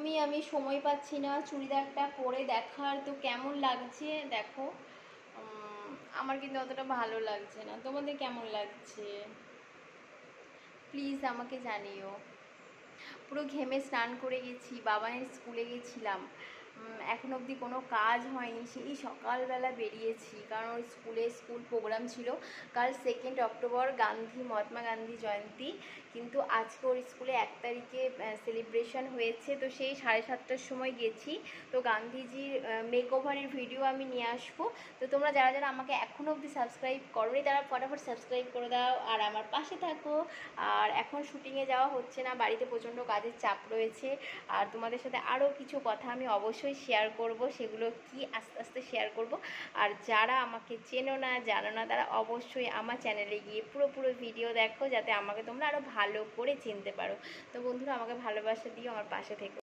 একদমই আমি সময় পাচ্ছি না চুড়িদারটা পরে দেখার। তো কেমন লাগছে দেখো। আমার কিন্তু অতটা ভালো লাগছে না, তোমাদের কেমন লাগছে প্লিজ আমাকে জানিও। পুরো ঘেমে স্নান করে গেছি, বাবানের স্কুলে গেছিলাম, এখনো অবধি কোনো কাজ হয়নি। সেই সকালবেলা বেরিয়েছি, কারণ ওই স্কুল প্রোগ্রাম ছিল। কাল 2 অক্টোবর মহাত্মা গান্ধী জয়ন্তী, কিন্তু আজকে ওর স্কুলে 1 তারিখে সেলিব্রেশন হয়েছে। তো সেই 7:30টার সময় গেছি। তো গান্ধীজির মেকওভারের ভিডিও আমি নিয়ে আসবো। তো তোমরা যারা যারা আমাকে এখনও অবধি সাবস্ক্রাইব করোনি তারা ফটাফট সাবস্ক্রাইব করে দাও আর আমার পাশে থাকো। আর এখন শুটিংয়ে যাওয়া হচ্ছে না, বাড়িতে প্রচণ্ড কাজের চাপ রয়েছে। আর তোমাদের সাথে আরও কিছু কথা আমি অবশ্যই শেয়ার করব, সেগুলো কি আস্তে আস্তে শেয়ার করব। আর যারা আমাকে চেনো না জানো না তারা অবশ্যই আমার চ্যানেলে গিয়ে পুরো ভিডিও দেখো, যাতে আমাকে তোমরা আরও ভালো করে চিনতে পারো। তো বন্ধুরা, আমাকে ভালোবাসা দিও, আমার পাশে থেকো।